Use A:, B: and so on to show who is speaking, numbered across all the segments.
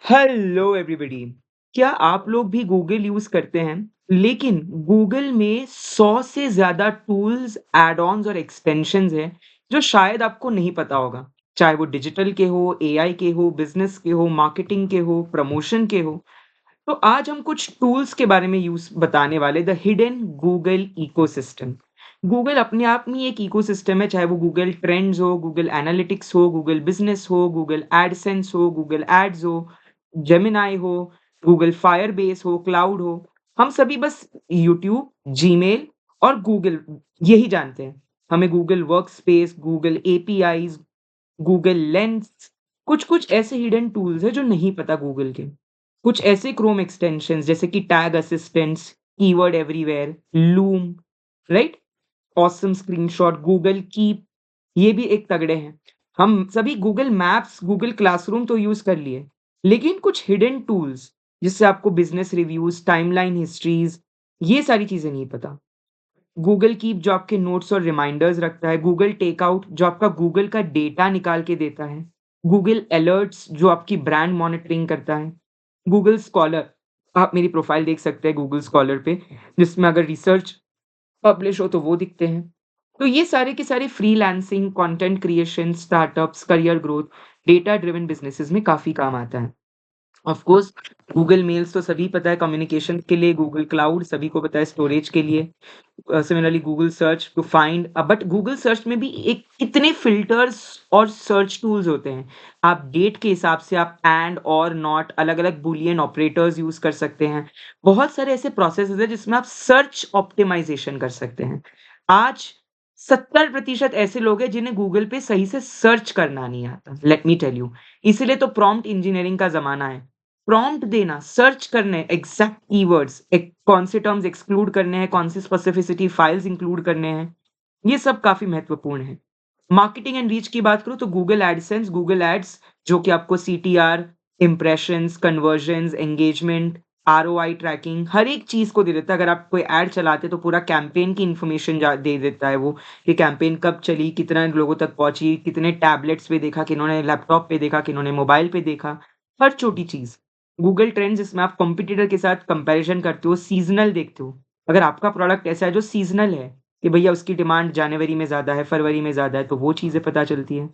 A: Hello everybody. क्या आप लोग भी गूगल यूज़ करते हैं? लेकिन गूगल में 100 से ज़्यादा टूल्स, ऐड-ऑन्स और एक्सटेंशंस हैं, जो शायद आपको नहीं पता होगा। चाहे वो डिजिटल के हो, एआई के हो, बिज़नेस के हो, मार्केटिंग के हो, प्रमोशन के हो। तो आज हम कुछ टूल्स के बारे में यूज़ बताने वाले, the hidden Google ecosystem. Google अपने आप में एक इकोसिस्टम है, चाहे वो गूगल ट्रेंड्स हो, गूगल एनालिटिक्स हो, गूगल बिज़नेस हो, गूगल एडसेंस हो, गूगल एड्स हो, जेमिनी हो, गूगल फायरबेस हो, क्लाउड हो। हम सभी बस यूट्यूब, जीमेल और गूगल यही जानते हैं। हमें Google workspace, Google APIs, Google lens, कुछ-कुछ ऐसे हिडन टूल्स हैं जो नहीं पता गूगल के। कुछ ऐसे क्रोम एक्सटेंशंस जैसे कि tag assistants, keyword everywhere, loom, right? Awesome screenshot, Google keep, ये भी एक तगड़े हैं। हम सभी गूगल मैप्स, गूगल क्लासरूम तो यूज़ कर लिए, लेकिन कुछ हिडन टूल्स जिससे आपको बिज़नेस रिव्यूज़, टाइमलाइन हिस्ट्रीज़, ये सारी चीज़ें नहीं पता। गूगल कीप जो आपके नोट्स और रिमाइंडर्स रखता है, गूगल टेकआउट जो आपका गूगल का डेटा निकाल के देता है, गूगल अलर्ट्स जो आपकी ब्रांड मॉनिटरिंग करता है, गूगल स्कॉलर, आप मेरी प्रोफाइल देख सकते हैं गूगल स्कॉलर पे, जिसमें अगर रिसर्च पब्लिश हो तो वो दिखते हैं। तो ये सारे के सारे freelancing, content creation, startups, career growth, data driven businesses में काफ़ी काम आता है। ऑफ कोर्स गूगल मेल्स तो सभी पता है कम्युनिकेशन के लिए, गूगल क्लाउड सभी को पता है स्टोरेज के लिए। Similarly Google search to find but Google search में भी एक कितने फ़िल्टर्स और सर्च टूल्स होते हैं। आप डेट के हिसाब से आप एंड और नॉट अलग-अलग बूलियन ऑपरेटर्स यूज़ कर सकते हैं। बहुत सारे ऐसे प्रोसेसेस हैं जिसमें आप सर्च ऑप्टिमाइज़ेशन कर सकते हैं। आज 70% ऐसे लोग हैं जिन्हें गूगल पे सही से सर्च करना नहीं आता, लेट मी टेल यू। इसीलिए तो प्रॉम्प्ट इंजीनियरिंग का ज़माना है। प्रॉम्प्ट देना, सर्च करने, एग्ज़ैक्ट कीवर्ड्स, कौन से टर्म्स एक्सक्लूड करने हैं, कौन सी स्पेसिफिसिटी फाइल्स इंक्लूड करने हैं, ये सब काफ़ी महत्वपूर्ण है। मार्केटिंग एंड रीच की बात करूँ तो गूगल एडसेंस, गूगल एड्स जो कि आपको CTR, impressions, conversions, engagement, ROI tracking हर एक चीज़ को दे देता है। अगर आप कोई एड चलाते हैं तो पूरा कैंपेन की इन्फॉर्मेशन दे देता है वो, कि कैंपेन कब चली, कितना लोगों तक पहुँची, कितने टैबलेट्स पे देखा, किन्होंने लैपटॉप पे देखा, किन्होंने मोबाइल पे देखा, हर छोटी चीज़। गूगल ट्रेंड्स जिसमें आप कॉम्पिटिटर के साथ कंपैरिज़न करते हो, सीज़नल देखते हो। अगर आपका प्रोडक्ट ऐसा है जो सीज़नल है, कि भैया उसकी डिमांड जनवरी में ज़्यादा है, फरवरी में ज़्यादा है, तो वो चीज़ें पता चलती हैं,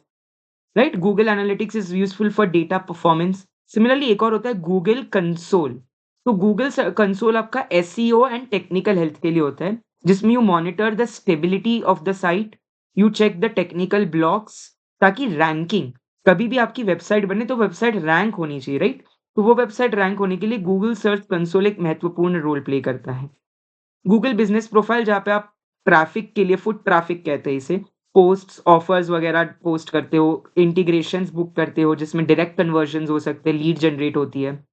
A: right? Google analytics is useful for data performance. Similarly एक और होता है गूगल कंसोल। तो गूगल कंसोल आपका एसईओ एंड टेक्निकल हेल्थ के लिए होता है, जिसमें you monitor the stability of the site, you check the technical blocks, ताकि रैंकिंग कभी भी आपकी वेबसाइट बने तो वेबसाइट रैंक होनी चाहिए, राइट? तो वो वेबसाइट रैंक होने के लिए गूगल सर्च कंसोल एक महत्वपूर्ण रोल प्ले करता है। गूगल बिज़नेस प्रोफाइल जहाँ पे आप ट्रैफ़िक के लिए फुट ट्रैफ़िक कहते हैं इसे, पोस्ट्स, ऑफ़र्स वग़ैरह पोस्ट करते हो, इंटीग्रेशंस बुक करते हो जिसमें डायरेक्ट कन्वर्जन्स हो सकते हैं, लीड जनरेट होती है।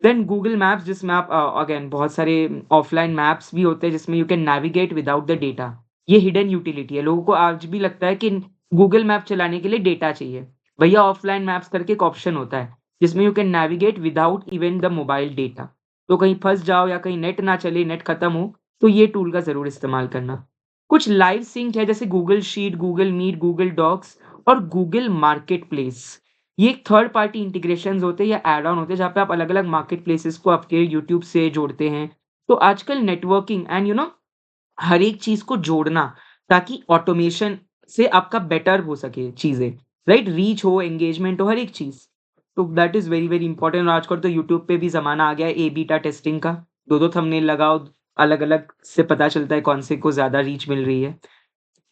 A: देन गूगल मैप्स जिसमें आप अगेन बहुत सारे ऑफ़लाइन मैप्स भी होते हैं जिसमें you can navigate without the data. ये हिडन यूटिलिटी है। लोगों को आज भी लगता है कि गूगल मैप चलाने के लिए डेटा चाहिए। भैया ऑफ़लाइन मैप्स करके एक ऑप्शन होता है, जिसमें you can navigate without even the mobile data. तो कहीं फँस जाओ या कहीं नेट ना चले, नेट खत्म हो, तो ये टूल का ज़रूर इस्तेमाल करना। कुछ लाइव सिंक है जैसे Google sheet, Google meet, Google docs और गूगल मार्केटप्लेस। ये एक थर्ड पार्टी इंटीग्रेशंस होते हैं या ऐड ऑन होते हैं जहाँ पे आप अलग-अलग मार्केट प्लेसेस को आपके यूट्यूब से जोड़ते हैं। तो आजकल नेटवर्किंग एंड हर एक चीज़ को जोड़ना ताकि ऑटोमेशन से आपका बेटर हो सके चीज़ें, राइट? रीच हो, एंगेजमेंट हो, हर एक चीज़। तो that is very, very important और आजकल तो यूट्यूब पे भी ज़माना आ गया है ए बीटा टेस्टिंग का। 2-2 थंबनेल लगाओ, अलग-अलग से पता चलता है कौन से को ज़्यादा रीच मिल रही है।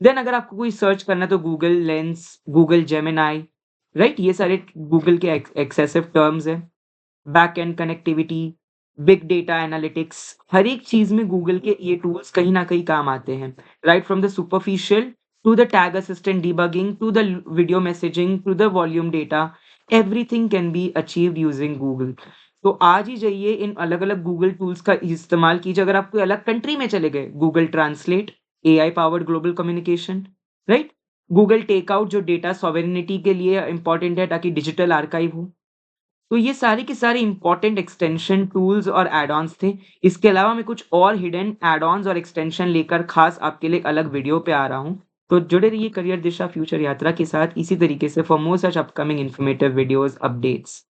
A: देन अगर आपको कोई सर्च करना है तो Google Lens, Google Gemini, right? ये सारे गूगल के एक्सेसिव टर्म्स हैं। Back end connectivity, big data analytics, हर एक चीज़ में गूगल के ये टूल्स कहीं न कहीं काम आते हैं। Right from the superficial to the tag assistant debugging to the video messaging to the volume data, everything can be achieved using Google. तो आज ही जाइए इन अलग-अलग गूगल टूल्स का इस्तेमाल कीजिए। अगर आप कोई अलग कंट्री में चले गए, Google translate, AI powered global communication, right? Google takeout जो डेटा सॉवरेनिटी के लिए इम्पोर्टेंट है ताकि डिजिटल आर्काइव हो। तो ये सारे के सारे इम्पोर्टेंट एक्सटेंशन टूल्स और ऐड-ऑन्स थे। इसके अलावा मैं कुछ और हिडन ऐड-ऑन्स और एक्सटेंशन लेकर खास आपके लिए एक अलग वीडियो पे आ रहा हूँ। तो जुड़े रहिए करियर दिशा फ्यूचर यात्रा के साथ इसी तरीके से for more such upcoming informative videos updates.